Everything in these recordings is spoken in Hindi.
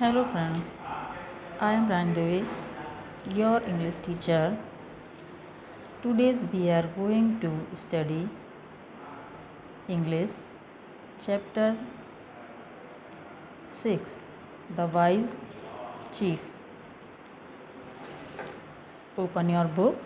Hello friends, I am Randevi, your English teacher. Today we are going to study English chapter 6, The Wise Chief. Open your book.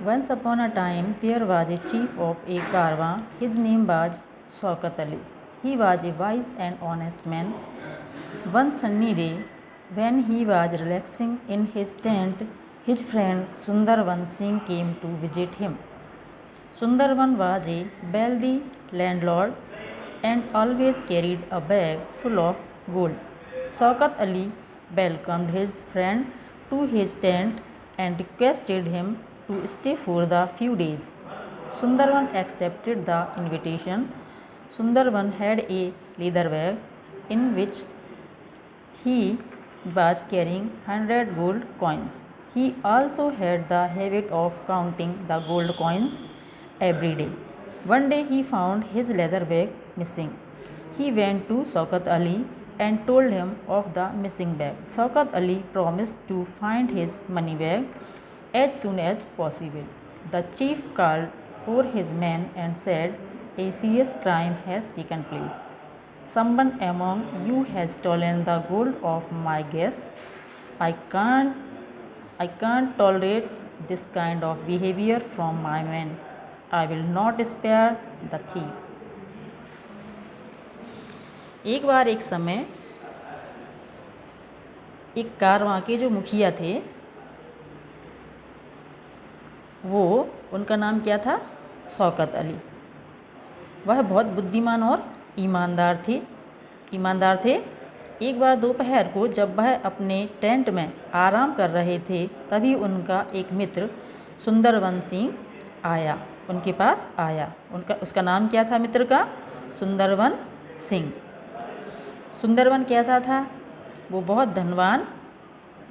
Once upon a time there was a chief of a caravan. His name was Shaukat Ali. He was a wise and honest man. One sunny day, when he was relaxing in his tent, his friend Sundarvan Singh came to visit him. Sundarvan was a wealthy landlord and always carried a bag full of gold. Shaukat Ali welcomed his friend to his tent and requested him to stay for the few days. Sundarvan accepted the invitation. Sundarvan had a leather bag in which he was carrying 100 gold coins. He also had the habit of counting the gold coins every day. One day he found his leather bag missing. He went to Shaukat Ali and told him of the missing bag. Shaukat Ali promised to find his money bag as soon as possible. The chief called for his men and said, "A serious crime has taken place. Someone among you has stolen the gold of my guest. I can't tolerate this kind of behavior from my men. I will not spare the thief." एक बार एक समय एक कारवां के जो मुखिया थे वो उनका नाम क्या था? शौकत अली। वह बहुत बुद्धिमान और ईमानदार थे। एक बार दोपहर को जब वह अपने टेंट में आराम कर रहे थे तभी उनका एक मित्र सुंदरवन सिंह उनके पास आया। उसका नाम क्या था मित्र का? सुंदरवन सिंह। सुंदरवन कैसा था? वो बहुत धनवान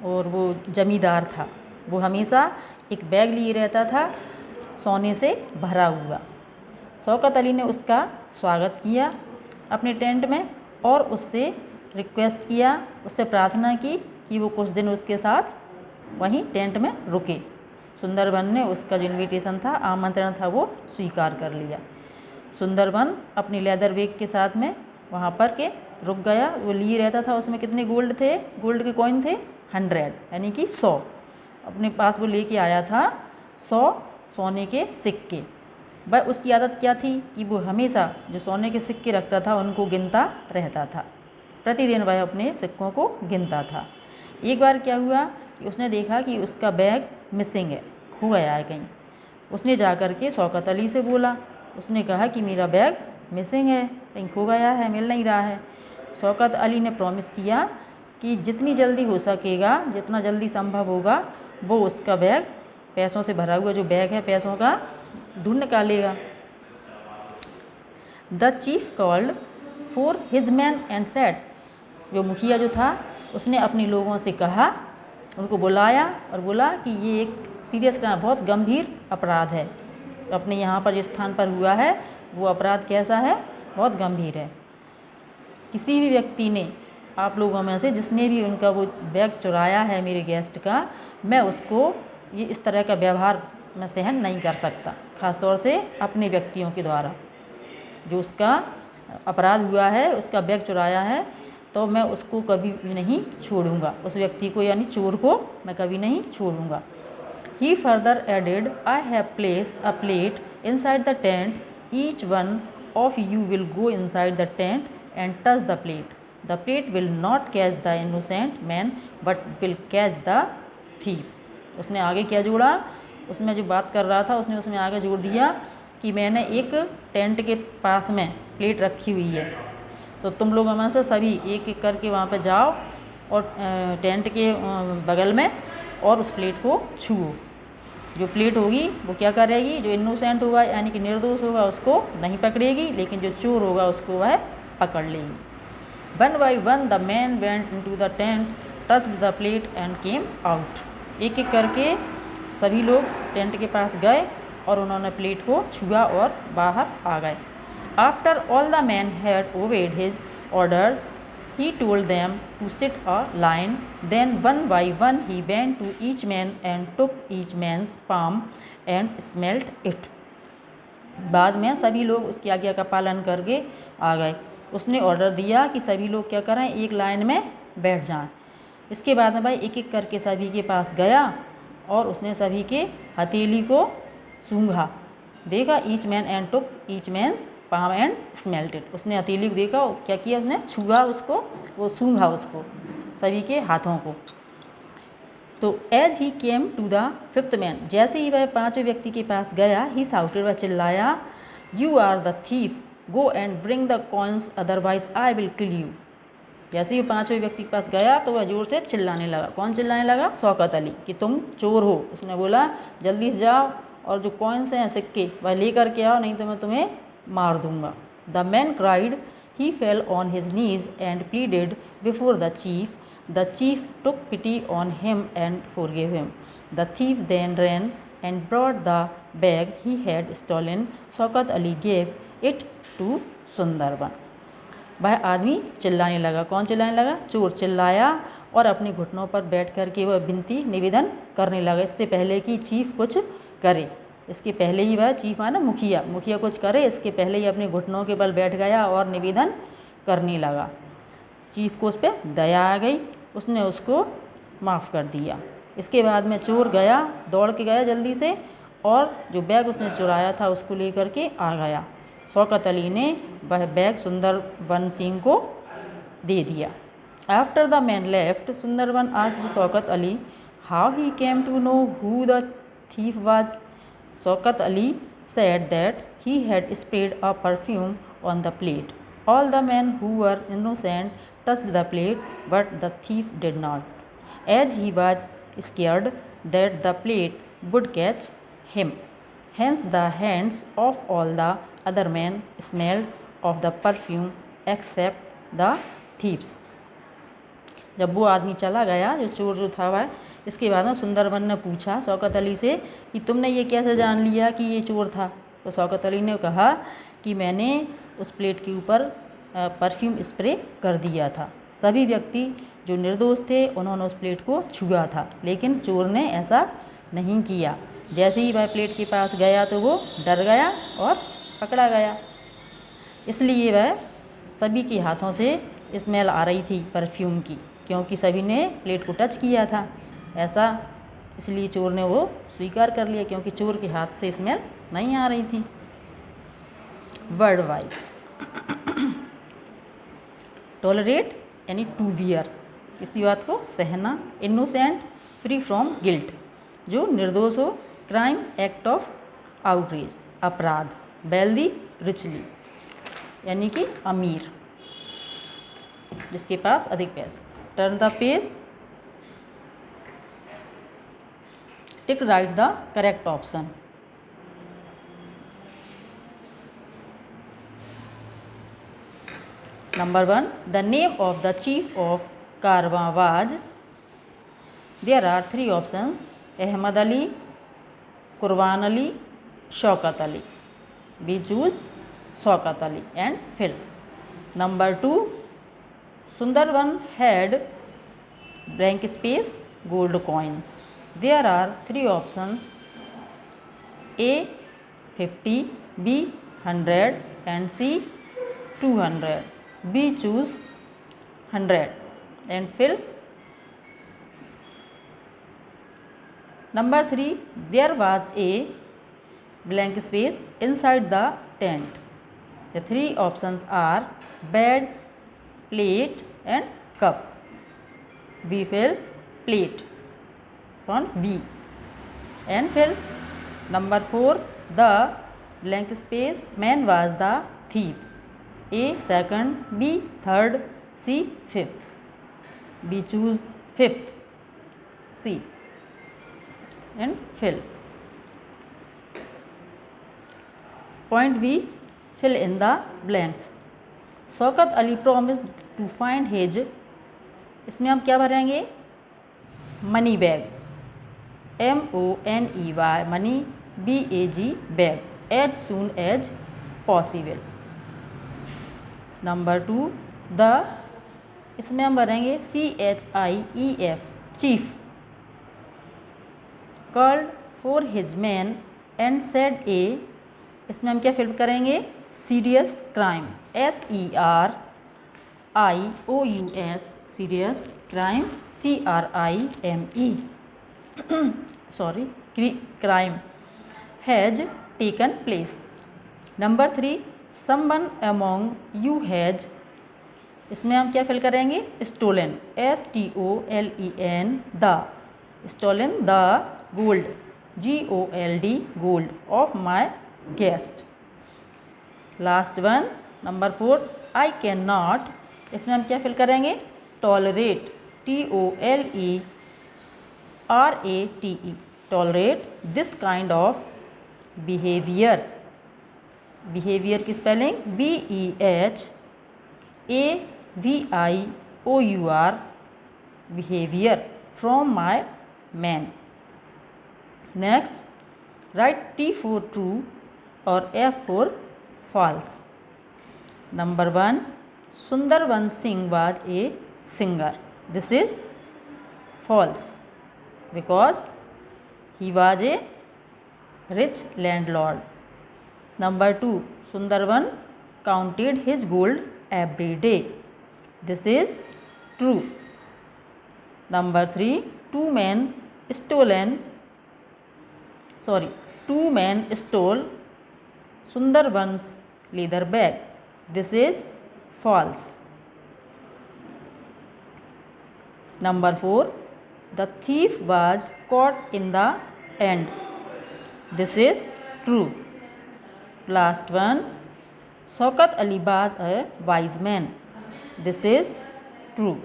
और वो जमींदार था। वो हमेशा एक बैग लिए रहता था सोने से भरा हुआ। शौकत अली ने उसका स्वागत किया अपने टेंट में और उससे रिक्वेस्ट किया, उससे प्रार्थना की कि वो कुछ दिन उसके साथ वहीं टेंट में रुके। सुंदरवन ने उसका जो इन्विटेशन था, आमंत्रण था, वो स्वीकार कर लिया। सुंदरवन अपनी लेदर बैग के साथ में वहाँ पर के रुक गया। वो लिए रहता था, उसमें कितने गोल्ड के कॉइन थे? 100 यानी कि 100 अपने पास वो लेके आया था। 100 सोने के सिक्के। वह उसकी आदत क्या थी कि वो हमेशा जो सोने के सिक्के रखता था उनको गिनता रहता था। प्रतिदिन वह अपने सिक्कों को गिनता था। एक बार क्या हुआ कि उसने देखा कि उसका बैग मिसिंग है, खो गया है कहीं। उसने जाकर के शौकत अली से बोला। उसने कहा कि मेरा बैग मिसिंग है, कहीं खो गया है, मिल नहीं रहा है। शौकत अली ने प्रॉमिस किया कि जितनी जल्दी हो सकेगा, जितना जल्दी संभव होगा, वो उसका बैग, पैसों से भरा हुआ जो बैग है पैसों का, ढूंढ निकालेगा। The chief called for his man and said, जो मुखिया जो था उसने अपने लोगों से कहा, उनको बुलाया और बोला कि ये एक सीरियस क्राइम, बहुत गंभीर अपराध है। अपने यहाँ पर जिस स्थान पर हुआ है वो अपराध कैसा है? बहुत गंभीर है। किसी भी व्यक्ति ने, आप लोगों में से जिसने भी उनका वो बैग चुराया है मेरे गेस्ट का, मैं उसको ये इस तरह का व्यवहार मैं सहन नहीं कर सकता, ख़ासतौर से अपने व्यक्तियों के द्वारा। जो उसका अपराध हुआ है, उसका बैग चुराया है, तो मैं उसको कभी भी नहीं छोड़ूंगा। उस व्यक्ति को यानी चोर को मैं कभी नहीं छोड़ूंगा। He further added, I have placed a plate inside the tent. Each one of you will go inside the tent and touch the plate. The plate will not catch the innocent man but will catch the thief. उसने आगे क्या जोड़ा? उसमें जो बात कर रहा था उसने उसमें आगे जोड़ दिया कि मैंने एक टेंट के पास में प्लेट रखी हुई है, तो तुम लोगों में से सभी एक एक करके वहाँ पे जाओ और टेंट के बगल में और उस प्लेट को छुओ। जो प्लेट होगी वो क्या करेगी? जो इनोसेंट होगा यानी कि निर्दोष होगा उसको नहीं पकड़ेगी, लेकिन जो चोर होगा उसको वह पकड़ लेगी। One by one the man went into the tent, touched the plate and came out. एक एक करके सभी लोग टेंट के पास गए और उन्होंने प्लेट को छुआ और बाहर आ गए। After all the men had obeyed his orders, he told them to sit a line. Then one by one he bent to each man and took each man's palm and smelt it. बाद में सभी लोग उसकी आज्ञा का पालन करके आ गए। उसने ऑर्डर दिया कि सभी लोग क्या करें, एक लाइन में बैठ जाएं। इसके बाद में भाई एक एक करके सभी के पास गया और उसने सभी के हथेली को सूंघा। देखा, each man and took each man's palm and smelt it. उसने हथेली को देखा, क्या किया, उसने छुआ उसको, वो सूंघा उसको, सभी के हाथों को। तो as he came to the fifth man, जैसे ही वह पांचवें व्यक्ति के पास गया, ही साउटेड, वह चिल्लाया, you are the thief, go and bring the coins otherwise I will kill you. जैसे ही पांचवें व्यक्ति के पास गया तो वह जोर से चिल्लाने लगा। कौन चिल्लाने लगा? शौकत अली, कि तुम चोर हो। उसने बोला जल्दी से जाओ और जो कॉइन्स हैं, सिक्के, वह लेकर के आओ, नहीं तो मैं तुम्हें मार दूंगा। The man cried, he fell on his knees and pleaded before the chief. The chief took pity on him and forgave him. The thief then ran and brought the bag he had stolen. Shaukat Ali gave it to Sundarban. वह आदमी चिल्लाने लगा। कौन चिल्लाने लगा? चोर चिल्लाया और अपने घुटनों पर बैठ कर के वह विनती निवेदन करने लगा, इससे पहले कि चीफ कुछ करे। इसके पहले ही वह, चीफ माना मुखिया, मुखिया कुछ करे, इसके पहले ही अपने घुटनों के बल बैठ गया और निवेदन करने लगा। चीफ को उस पर दया आ गई, उसने उसको माफ़ कर दिया। इसके बाद में चोर गया, दौड़ के गया जल्दी से, और जो बैग उसने चुराया था उसको लेकर के आ गया। शौकत अली ने वह बैग सुंदरबन सिंह को दे दिया। After the man left, Sundarban asked Shaukat Ali how he came to know who the thief was. Shaukat Ali said that he had sprayed a perfume on the plate. All the men who were innocent touched the plate, but the thief did not, as he was scared that the plate would catch him. Hence the hands of all the other men smelled of the perfume except the thieves. जब वो आदमी चला गया, जो चोर जो था वह, इसके बाद में सुंदरबन ने पूछा शौकत अली से कि तुमने ये कैसे जान लिया कि ये चोर था। तो शौकत अली ने कहा कि मैंने उस प्लेट के ऊपर परफ्यूम स्प्रे कर दिया था। सभी व्यक्ति जो निर्दोष थे उन्होंने उस प्लेट को छुआ था, लेकिन चोर ने ऐसा नहीं किया। जैसे ही वह प्लेट के पास गया तो वो डर गया और पकड़ा गया। इसलिए वह सभी के हाथों से स्मेल आ रही थी परफ्यूम की, क्योंकि सभी ने प्लेट को टच किया था। ऐसा इसलिए चोर ने वो स्वीकार कर लिया, क्योंकि चोर के हाथ से स्मेल नहीं आ रही थी। वर्ड वाइज, टॉलरेट यानी टू वियर, किसी बात को सहना। इनोसेंट, फ्री फ्रॉम गिल्ट, जो निर्दोष हो। क्राइम, एक्ट ऑफ आउटरीच, अपराध। वेल्दी, रिचली, यानी कि अमीर, जिसके पास अधिक पैसे। Turn the page, tick right the correct option. Number 1, the name of the chief of Karwa was. There are 3 options: Ahmad Ali, Qurban Ali, Shaukat Ali. We choose Shaukat Ali and fill. Number 2, Sundarban had blank space gold coins. There are 3 options: A 50, B 100 and C 200. We choose 100 and fill. Number 3, there was a blank space inside the tent. The 3 options are bed, plate and cup. We fill plate on B and fill. Number 4, the blank space man was the thief. A second, B third, C fifth. We choose fifth, C and fill. Point B, fill in the blanks. Shaukat Ali promised to find his, इसमें हम क्या भरेंगे? Money bag, MONEY, money, BAG bag, as soon as possible. Number 2 the, इसमें हम भरेंगे CHIEF chief. Called for his man and said a, इसमें हम क्या फिल करेंगे? Serious crime, SERIOUS serious crime, CRIME sorry crime has taken place. Number 3 someone among you has, इसमें हम क्या फिल करेंगे? Stolen, STOLEN the, stolen the gold, GOLD gold of my guest. Last one number 4 I can not, इसमें हम क्या फिल करेंगे? Tolerate, TOLERATE, tolerate this kind of behaviour, behaviour की spelling BEHAVIOUR behaviour from my man. Next right T for true और F for false. Number 1 Sundarvan Singh was a singer, this is false because he was a rich landlord. Number 2 Sundarvan counted his gold every day, this is true. Number 3 two man stole Sundarban's leather bag, this is false. Number 4 the thief was caught in the end, this is true. Last one Shaukat Ali was a wise man, this is true.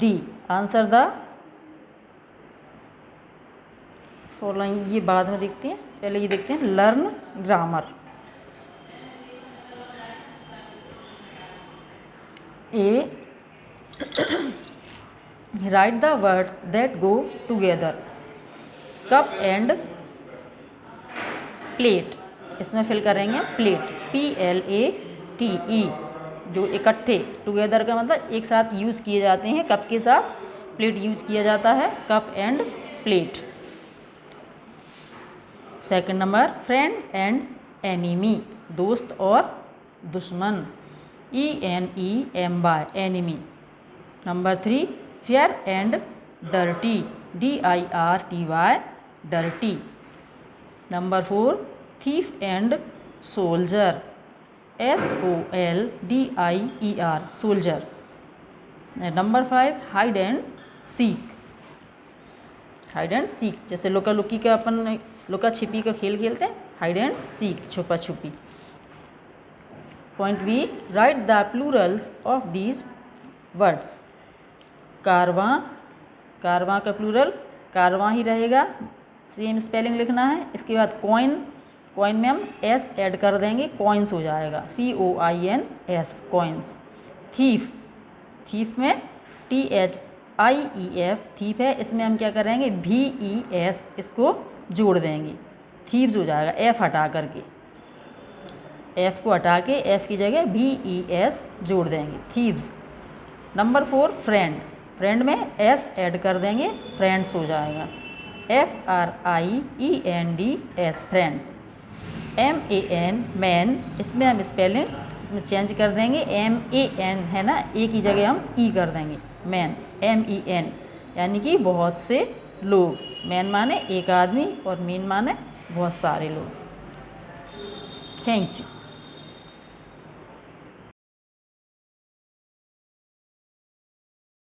D answer the following. ये बाद में देखते हैं, पहले ये देखते हैं learn grammar. A right the words that go together, cup end plate, इसमें फिल करेंगे प्लेट, PLATE, जो इकट्ठे, टुगेदर का मतलब एक साथ यूज़ किए जाते हैं, कप के साथ प्लेट यूज़ किया जाता है, cup end plate. Second number friend and enemy, दोस्त और दुश्मन, ENEMY enemy. Number 3 fair and dirty, DIRTY dirty. Number 4 thief and soldier, SOLDIER soldier. Number 5 hide and seek, hide and seek जैसे लुका लुकी का अपन लुका छिपी का खेल खेलते हैं, हाइड एंड सीक छुपा छुपी। Point B write the plurals of these words. कारवां, कारवां का प्लूरल कारवां ही रहेगा, सेम स्पेलिंग लिखना है। इसके बाद कॉइन, कॉइन में हम S ऐड कर देंगे, कॉइन्स हो जाएगा, COINS कॉइन्स। थीफ, थीफ में THIEF थीफ है, इसमें हम क्या करेंगे? VES इसको जोड़ देंगे, थीव्स हो जाएगा, F हटा करके, F को हटा के F की जगह VES जोड़ देंगे, थीव्स। नंबर 4 फ्रेंड, फ्रेंड में S ऐड कर देंगे, फ्रेंड्स हो जाएगा, FRIENDS फ्रेंड्स। MAN मैन, इसमें हम स्पेलिंग इसमें चेंज कर देंगे, MAN है ना, A की जगह हम E कर देंगे, मैन, MEN यानी कि बहुत से लोग, मैन माने एक आदमी और मीन माने बहुत सारे लोग। Thank you.